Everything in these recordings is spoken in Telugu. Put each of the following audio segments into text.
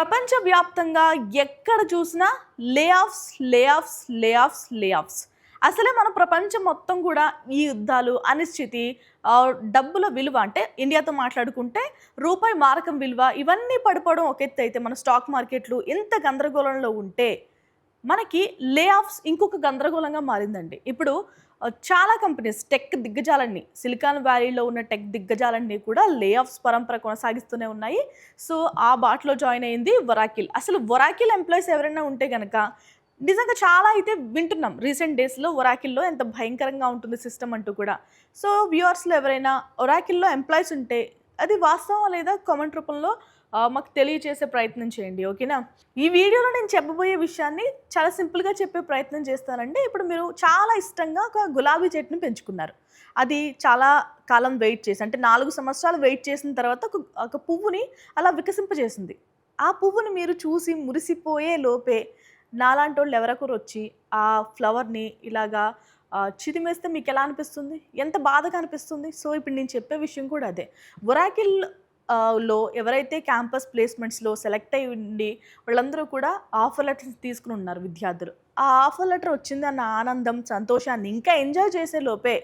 ప్రపంచవ్యాప్తంగా ఎక్కడ చూసినా లే ఆఫ్స్ లే ఆఫ్స్ లే ఆఫ్స్ లే ఆఫ్స్. అసలే మన ప్రపంచం మొత్తం కూడా ఈ యుద్ధాలు, అనిశ్చితి, డబ్బుల విలువ అంటే ఇండియాతో మాట్లాడుకుంటే రూపాయి మారకం విలువ ఇవన్నీ పడిపోవడం ఒక ఎత్తు అయితే, మన స్టాక్ మార్కెట్లు ఇంత గందరగోళంలో ఉంటే మనకి లే ఆఫ్స్ ఇంకొక గందరగోళంగా మారిందండి. ఇప్పుడు చాలా కంపెనీస్ టెక్ దిగ్గజాలన్నీ, సిలికాన్ వ్యాలీలో ఉన్న టెక్ దిగ్గజాలన్నీ కూడా లే ఆఫ్స్ పరంపర కొనసాగిస్తూనే ఉన్నాయి. సో ఆ బాటలో జాయిన్ అయింది వొరాకిల్. అసలు వొరాకిల్ ఎంప్లాయీస్ ఎవరైనా ఉంటే గనక నిజంగా చాలా అయితే వింటున్నాం రీసెంట్ డేస్‌లో ఒరాకిల్‌లో ఎంత భయంకరంగా ఉంటుంది సిస్టమ్ అంటూ కూడా. సో వ్యూవర్స్‌లో ఎవరైనా ఒరాకిల్‌లో ఎంప్లాయీస్ ఉంటే అది వాస్తవమా లేదా కామెంట్ రూపంలో మాకు తెలియజేసే ప్రయత్నం చేయండి. ఓకేనా? ఈ వీడియోలో నేను చెప్పబోయే విషయాన్ని చాలా సింపుల్‌గా చెప్పే ప్రయత్నం చేస్తానండి. ఇప్పుడు మీరు చాలా ఇష్టంగా ఒక గులాబీ చెట్టుని పెంచుకున్నారు. అది చాలా కాలం వెయిట్ చేసి, అంటే 4 సంవత్సరాలు వెయిట్ చేసిన తర్వాత ఒక పువ్వుని అలా వికసింపజేసింది. ఆ పువ్వుని మీరు చూసి మురిసిపోయే లోపే నాలాంటోళ్ళు ఎవరొకరొచ్చి ఆ ఫ్లవర్‌ని ఇలాగా చిదిమేస్తే మీకెలా అనిపిస్తుంది? ఎంత బాధగా అనిపిస్తుంది? సో, ఇప్పుడు నేను చెప్పే విషయం కూడా అదే. ఒరాకిల్ లో ఎవరైతే క్యాంపస్ ప్లేస్‌మెంట్స్‌లో సెలెక్ట్ అయ్యి ఉండి వాళ్ళందరూ కూడా ఆఫర్ లెటర్స్ తీసుకొని ఉన్నారు విద్యార్థులు. ఆ ఆఫర్ లెటర్ వచ్చిందన్న ఆనందం, సంతోషాన్ని ఇంకా ఎంజాయ్ చేసే లోపే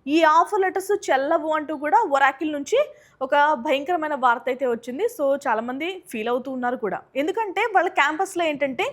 ఈ ఆఫర్ లెటర్స్ చెల్లవు అంటూ కూడా ఒరాకిల్ నుంచి ఒక భయంకరమైన వార్త అయితే వచ్చింది. సో, చాలామంది ఫీల్ అవుతూ ఉన్నారు కూడా. ఎందుకంటే వాళ్ళ క్యాంపస్‌లో ఏంటంటే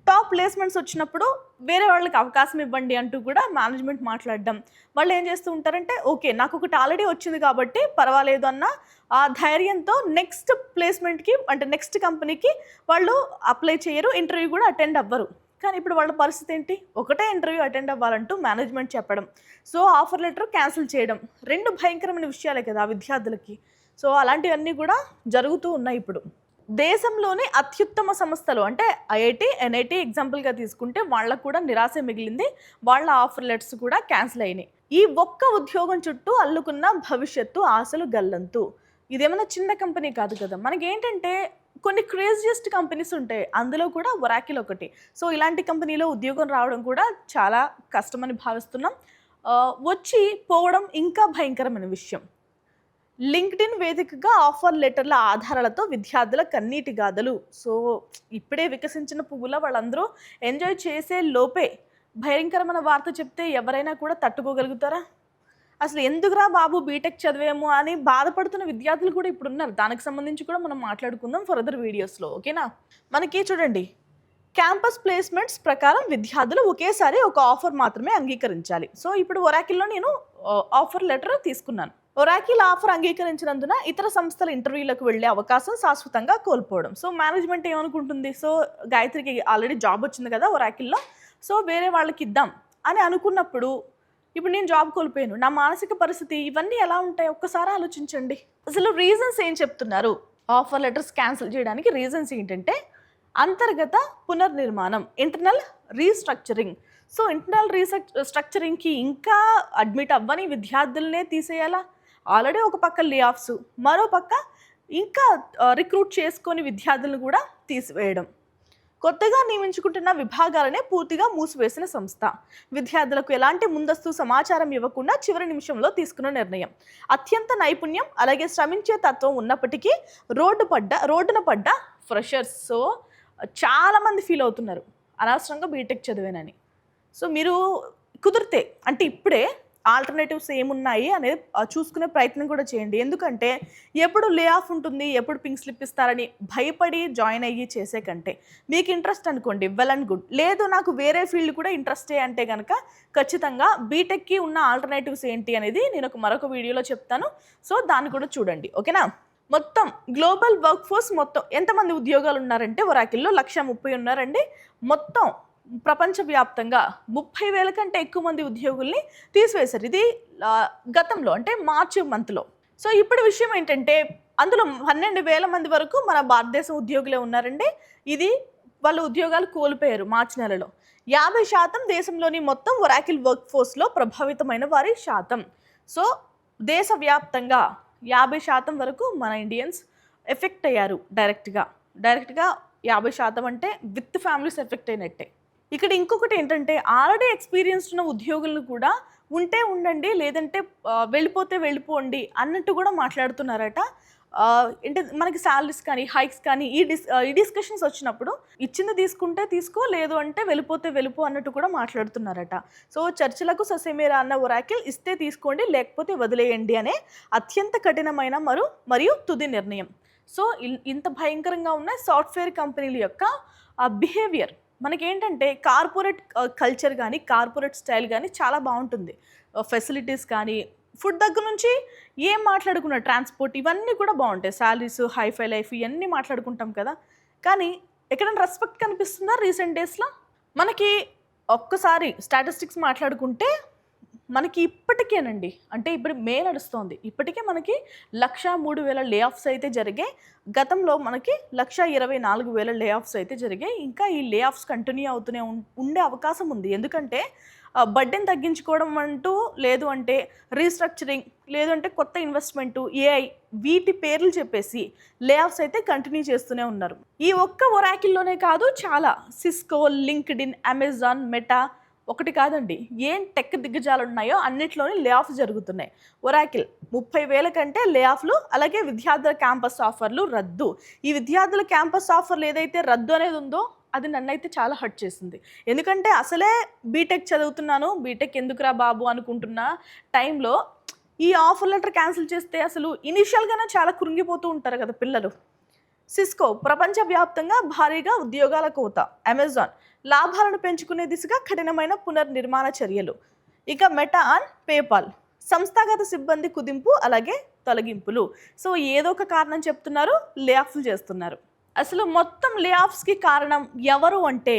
టాప్ ప్లేస్‌మెంట్స్ వచ్చినప్పుడు వేరే వాళ్ళకి అవకాశం ఇవ్వండి అంటూ కూడా మేనేజ్మెంట్ మాట్లాడడం. వాళ్ళు ఏం చేస్తూ ఉంటారంటే, ఓకే నాకొకటి ఆల్రెడీ వచ్చింది కాబట్టి పర్వాలేదు అన్న ఆ ధైర్యంతో నెక్స్ట్ ప్లేస్‌మెంట్‌కి, అంటే నెక్స్ట్ కంపెనీకి వాళ్ళు అప్లై చేయరు. ఇంటర్వ్యూ కూడా అటెండ్ అవ్వరు. కానీ ఇప్పుడు వాళ్ళ పరిస్థితి ఏంటి? ఒకటే ఇంటర్వ్యూ అటెండ్ అవ్వాలంటూ మేనేజ్మెంట్ చెప్పడం. సో, ఆఫర్ లెటర్ క్యాన్సిల్ చేయడం. 2 భయంకరమైన విషయాలే కదా విద్యార్థులకి. సో, అలాంటివన్నీ కూడా జరుగుతూ ఉన్నాయి ఇప్పుడు. దేశంలోని అత్యుత్తమ సంస్థలు అంటే ఐఐటీ, ఎన్ఐటీ ఎగ్జాంపుల్‌గా తీసుకుంటే వాళ్ళకు కూడా నిరాశే మిగిలింది. వాళ్ళ ఆఫర్ లెటర్స్ కూడా క్యాన్సిల్ అయినాయి. ఈ ఒక్క ఉద్యోగం చుట్టూ అల్లుకున్న భవిష్యత్తు ఆశలు గల్లంతు. ఇదేమన్నా చిన్న కంపెనీ కాదు కదా! మనకేంటంటే కొన్ని క్రేజియస్ట్ కంపెనీస్ ఉంటాయి. అందులో కూడా ఒరాకిల్ ఒకటి. సో, ఇలాంటి కంపెనీలో ఉద్యోగం రావడం కూడా చాలా కష్టమని భావిస్తున్నాం. వచ్చి పోవడం ఇంకా భయంకరమైన విషయం. లింక్డ్ఇన్ వేదికగా ఆఫర్ లెటర్ల ఆధారాలతో విద్యార్థుల కన్నీటి గాథలు. సో, ఇప్పుడే వికసించిన పువ్వుల వాళ్ళందరూ ఎంజాయ్ చేసే లోపే భయంకరమైన వార్త చెప్తే ఎవరైనా కూడా తట్టుకోగలుగుతారా? అసలు ఎందుకురా బాబు బీటెక్ చదివేమో అని బాధపడుతున్న విద్యార్థులు కూడా ఇప్పుడున్నారు. దానికి సంబంధించి కూడా మనం మాట్లాడుకుందాం ఫర్దర్ వీడియోస్‌లో. ఓకేనా? మనకి చూడండి, క్యాంపస్ ప్లేస్‌మెంట్స్ ప్రకారం విద్యార్థులు ఒకేసారి ఒక ఆఫర్ మాత్రమే అంగీకరించాలి. సో, ఇప్పుడు ఒరాకిల్‌లో నేను ఆఫర్ లెటర్ తీసుకున్నాను. ఒరాకిల్ ఆఫర్ అంగీకరించినందున ఇతర సంస్థల ఇంటర్వ్యూలకు వెళ్ళే అవకాశం శాశ్వతంగా కోల్పోవడం. సో, మేనేజ్మెంట్ ఏమనుకుంటుంది? సో, గాయత్రికి ఆల్రెడీ జాబ్ వచ్చింది కదా ఒరాకిల్‌లో. సో, వేరే వాళ్ళకి ఇద్దాం అని అనుకున్నప్పుడు ఇప్పుడు నేను జాబ్ కోల్పోయాను. నా మానసిక పరిస్థితి ఇవన్నీ ఎలా ఉంటాయి ఒక్కసారి ఆలోచించండి. అసలు రీజన్స్ ఏం చెప్తున్నారు? ఆఫర్ లెటర్స్ క్యాన్సిల్ చేయడానికి రీజన్స్ ఏంటంటే అంతర్గత పునర్నిర్మాణం, ఇంటర్నల్ రీస్ట్రక్చరింగ్. సో, ఇంటర్నల్ స్ట్రక్చరింగ్‌కి ఇంకా అడ్మిట్ అవ్వని విద్యార్థులనే తీసేయాలా? ఆల్రెడీ ఒక పక్క లే ఆఫ్స్, మరో పక్క ఇంకా రిక్రూట్ చేసుకొని విద్యార్థులను కూడా తీసివేయడం. కొత్తగా నియమించుకుంటున్న విభాగాలనే పూర్తిగా మూసివేసిన సంస్థ. విద్యార్థులకు ఎలాంటి ముందస్తు సమాచారం ఇవ్వకుండా చివరి నిమిషంలో తీసుకున్న నిర్ణయం. అత్యంత నైపుణ్యం అలాగే శ్రమించే తత్వం ఉన్నప్పటికీ రోడ్డున పడ్డ ఫ్రెషర్స్. సో, చాలామంది ఫీల్ అవుతున్నారు అనవసరంగా బీటెక్ చదివానని. సో, మీరు కుదిరితే అంటే ఇప్పుడే ఆల్టర్నేటివ్స్ ఏమున్నాయి అనేది చూసుకునే ప్రయత్నం కూడా చేయండి. ఎందుకంటే ఎప్పుడు లే ఆఫ్ ఉంటుంది, ఎప్పుడు పింక్ స్లిప్ ఇస్తారని భయపడి జాయిన్ అయ్యి చేసే కంటే మీకు ఇంట్రెస్ట్ అనుకోండి, వెల్ అండ్ గుడ్. లేదు నాకు వేరే ఫీల్డ్ కూడా ఇంట్రెస్టే అంటే కనుక ఖచ్చితంగా బీటెక్కి ఉన్న ఆల్టర్నేటివ్స్ ఏంటి అనేది నేను మరొక వీడియోలో చెప్తాను. సో, దాన్ని కూడా చూడండి. ఓకేనా? మొత్తం గ్లోబల్ వర్క్ ఫోర్స్ మొత్తం ఎంతమంది ఉద్యోగాలు ఉన్నారంటే ఒరాకిల్‌లో 130,000 ఉన్నారండి. మొత్తం ప్రపంచవ్యాప్తంగా 30,000 కంటే ఎక్కువ మంది ఉద్యోగుల్ని తీసివేశారు. ఇది గతంలో అంటే మార్చి మంత్‌లో. సో, ఇప్పుడు విషయం ఏంటంటే అందులో 12,000 మంది వరకు మన భారతదేశం ఉద్యోగులే ఉన్నారండి. ఇది వాళ్ళు ఉద్యోగాలు కోల్పోయారు మార్చి నెలలో. 50% దేశంలోని మొత్తం ఒరాకిల్ వర్క్ ఫోర్స్‌లో ప్రభావితమైన వారి శాతం. సో, దేశవ్యాప్తంగా 50% వరకు మన ఇండియన్స్ ఎఫెక్ట్ అయ్యారు డైరెక్ట్‌గా. 50% అంటే విత్ ఫ్యామిలీస్ ఎఫెక్ట్ అయినట్టే. ఇక్కడ ఇంకొకటి ఏంటంటే ఆల్రెడీ ఎక్స్‌పీరియన్స్డ్ ఉన్న ఉద్యోగులను కూడా ఉంటే ఉండండి, లేదంటే వెళ్ళిపోతే వెళ్ళిపోండి అన్నట్టు కూడా మాట్లాడుతున్నారట. అంటే మనకి శాలరీస్ కానీ హైక్స్ కానీ ఈ డిస్కషన్స్ వచ్చినప్పుడు ఇచ్చింది తీసుకుంటే తీసుకో, లేదు అంటే వెళ్ళిపోతే వెళ్ళిపో అన్నట్టు కూడా మాట్లాడుతున్నారట. సో చర్చలకు ససేమిరా అన్న ఒరాకిల్ ఇస్తే తీసుకోండి లేకపోతే వదిలేయండి అనే అత్యంత కఠినమైన మరియు తుది నిర్ణయం. సో ఇంత భయంకరంగా ఉన్న సాఫ్ట్వేర్ కంపెనీల యొక్క బిహేవియర్ మనకేంటంటే కార్పొరేట్ కల్చర్ కానీ కార్పొరేట్ స్టైల్ కానీ చాలా బాగుంటుంది. ఫెసిలిటీస్ కానీ ఫుడ్ దగ్గర నుంచి ఏం మాట్లాడుకున్న ట్రాన్స్పోర్ట్ ఇవన్నీ కూడా బాగుంటాయి. శాలరీస్, హైఫై లైఫ్ ఇవన్నీ మాట్లాడుకుంటాం కదా. కానీ ఎక్కడైనా రెస్పెక్ట్ కనిపిస్తుందా రీసెంట్ డేస్లో? మనకి ఒక్కసారి స్టాటిస్టిక్స్ మాట్లాడుకుంటే మనకి ఇప్పటికేనండి, అంటే ఇప్పుడు మే నడుస్తోంది, ఇప్పటికే మనకి 1,03,000 లే ఆఫ్స్ అయితే జరిగాయి. గతంలో మనకి 1,24,000 లే ఆఫ్స్ అయితే జరిగాయి. ఇంకా ఈ లే ఆఫ్స్ కంటిన్యూ అవుతూనే ఉండే అవకాశం ఉంది. ఎందుకంటే బడ్డెని తగ్గించుకోవడం అంటూ, లేదు అంటే రీస్ట్రక్చరింగ్, లేదు అంటే కొత్త ఇన్వెస్ట్మెంటు, ఏఐ వీటి పేర్లు చెప్పేసి లే ఆఫ్స్ అయితే కంటిన్యూ చేస్తూనే ఉన్నారు. ఈ ఒక్క ఒరాకిల్లోనే కాదు, చాలా సిస్కో, లింక్డ్ఇన్, అమెజాన్, మెటా ఒకటి కాదండి, ఏం టెక్ దిగ్గజాలు ఉన్నాయో అన్నిట్లోనే లే ఆఫ్స్ జరుగుతున్నాయి. ఒరాకిల్ 30,000 కంటే లే ఆఫ్లు, అలాగే విద్యార్థుల క్యాంపస్ ఆఫర్లు రద్దు. ఈ విద్యార్థుల క్యాంపస్ ఆఫర్లు ఏదైతే రద్దు అనేది ఉందో అది నన్నైతే చాలా హర్ట్ చేసింది. ఎందుకంటే అసలే బీటెక్ చదువుతున్నాను, బీటెక్ ఎందుకురా బాబు అనుకుంటున్న టైంలో ఈ ఆఫర్ లెటర్ క్యాన్సిల్ చేస్తే అసలు ఇనిషియల్గానే చాలా కృంగిపోతూ ఉంటారు కదా పిల్లలు. సిస్కో ప్రపంచవ్యాప్తంగా భారీగా ఉద్యోగాల కోత. అమెజాన్ లాభాలను పెంచుకునే దిశగా కఠినమైన పునర్నిర్మాణ చర్యలు. ఇక మెటా అండ్ పేపాల్ సంస్థాగత సిబ్బంది కుదింపు, అలాగే తొలగింపులు. సో ఏదో ఒక కారణం చెప్తున్నారు, లే ఆఫ్లు చేస్తున్నారు. అసలు మొత్తం లే ఆఫ్స్కి కారణం ఎవరు అంటే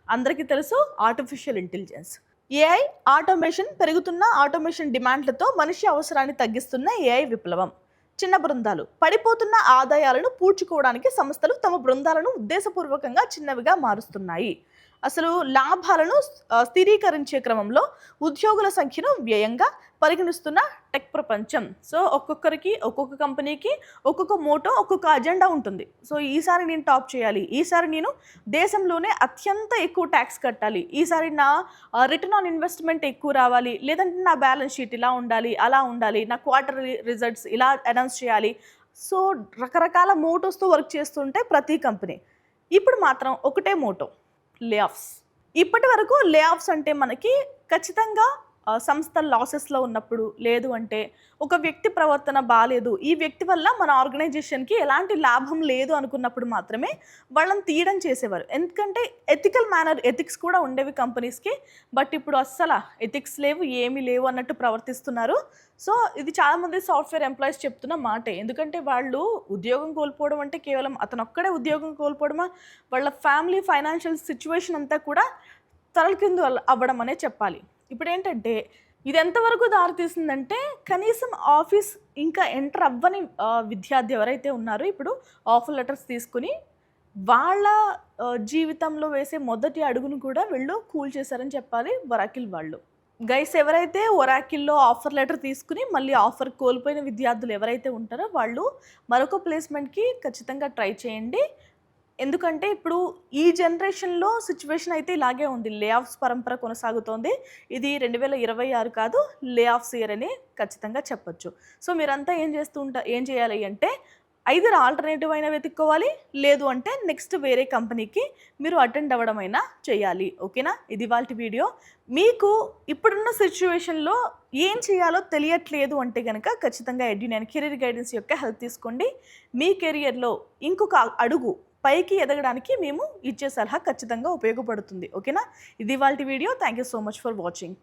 అందరికీ తెలుసు, ఆర్టిఫిషియల్ ఇంటెలిజెన్స్. ఏఐ ఆటోమేషన్, పెరుగుతున్న ఆటోమేషన్ డిమాండ్లతో మనిషి అవసరాన్ని తగ్గిస్తున్న ఏఐ విప్లవం. చిన్న బృందాలు పడిపోతున్న ఆదాయాలను పూడ్చుకోవడానికి సంస్థలు తమ బృందాలను ఉద్దేశపూర్వకంగా చిన్నవిగా మారుస్తున్నాయి. అసలు లాభాలను స్థిరీకరించే క్రమంలో ఉద్యోగుల సంఖ్యను వ్యయంగా పరిగణిస్తున్న టెక్ ప్రపంచం. సో ఒక్కొక్కరికి, ఒక్కొక్క కంపెనీకి ఒక్కొక్క మోటో, ఒక్కొక్క అజెండా ఉంటుంది. సో ఈసారి నేను టాప్ చేయాలి, ఈసారి నేను దేశంలోనే అత్యంత ఎక్కువ ట్యాక్స్ కట్టాలి, ఈసారి నా రిటర్న్ ఆన్ ఇన్వెస్ట్మెంట్ ఎక్కువ రావాలి, లేదంటే నా బ్యాలెన్స్ షీట్ ఇలా ఉండాలి, అలా ఉండాలి, నా క్వార్టర్లీ రిజల్ట్స్ ఇలా అనౌన్స్ చేయాలి. సో రకరకాల మోటోస్తో వర్క్ చేస్తుంటే ప్రతి కంపెనీ. ఇప్పుడు మాత్రం ఒకటే మోటో, లే ఆఫ్స్. ఇప్పటి వరకు లే ఆఫ్స్ అంటే మనకి ఖచ్చితంగా సంస్థ లాసెస్లో ఉన్నప్పుడు, లేదు అంటే ఒక వ్యక్తి ప్రవర్తన బాగాలేదు, ఈ వ్యక్తి వల్ల మన ఆర్గనైజేషన్కి ఎలాంటి లాభం లేదు అనుకున్నప్పుడు మాత్రమే వాళ్ళని తీయడం చేసేవారు. ఎందుకంటే ఎథిక్స్ కూడా ఉండేవి కంపెనీస్కి. బట్ ఇప్పుడు అస్సలు ఎథిక్స్ లేవు, ఏమీ లేవు అన్నట్టు ప్రవర్తిస్తున్నారు. సో ఇది చాలామంది సాఫ్ట్వేర్ ఎంప్లాయీస్ చెప్తున్న మాటే. ఎందుకంటే వాళ్ళు ఉద్యోగం కోల్పోవడం అంటే కేవలం అతను ఒక్కడే ఉద్యోగం కోల్పోవడమా, వాళ్ళ ఫ్యామిలీ ఫైనాన్షియల్ సిచ్యువేషన్ అంతా కూడా తలకిందు అవ్వడం అనే చెప్పాలి. ఇప్పుడు ఏంటంటే ఇది ఎంతవరకు దారితీసిందంటే, కనీసం ఆఫీస్ ఇంకా ఎంటర్ అవ్వని విద్యార్థి ఎవరైతే ఉన్నారో ఇప్పుడు ఆఫర్ లెటర్స్ తీసుకుని వాళ్ళ జీవితంలో వేసే మొదటి అడుగును కూడా వీళ్ళు కూల్ చేశారని చెప్పాలి ఒరాకిల్ వాళ్ళు. గైస్, ఎవరైతే ఒరాకిల్లో ఆఫర్ లెటర్ తీసుకుని మళ్ళీ ఆఫర్ కోల్పోయిన విద్యార్థులు ఎవరైతే ఉంటారో వాళ్ళు మరొక ప్లేస్మెంట్కి ఖచ్చితంగా ట్రై చేయండి. ఎందుకంటే ఇప్పుడు ఈ జనరేషన్లో సిచ్యువేషన్ అయితే ఇలాగే ఉంది. లే ఆఫ్స్ పరంపర కొనసాగుతోంది. ఇది 2026 కాదు, లే ఆఫ్స్ ఇయర్ అని ఖచ్చితంగా చెప్పొచ్చు. సో మీరంతా ఏం చేయాలి అంటే ఐదర్ ఆల్టర్నేటివ్ అయినా వెతుక్కోవాలి, లేదు అంటే నెక్స్ట్ వేరే కంపెనీకి మీరు అటెండ్ అవ్వడమైనా చేయాలి. ఓకేనా? ఇది వాళ్ళ వీడియో. మీకు ఇప్పుడున్న సిచ్యువేషన్లో ఏం చేయాలో తెలియట్లేదు అంటే కనుక ఖచ్చితంగా ఎడ్యు9 కెరీర్ గైడెన్స్ యొక్క హెల్ప్ తీసుకోండి. మీ కెరియర్లో ఇంకొక అడుగు పైకి ఎదగడానికి మేము ఇచ్చే సలహా ఖచ్చితంగా ఉపయోగపడుతుంది. ఓకేనా? ఇది వాళ్ళ video. Thank you so much for watching.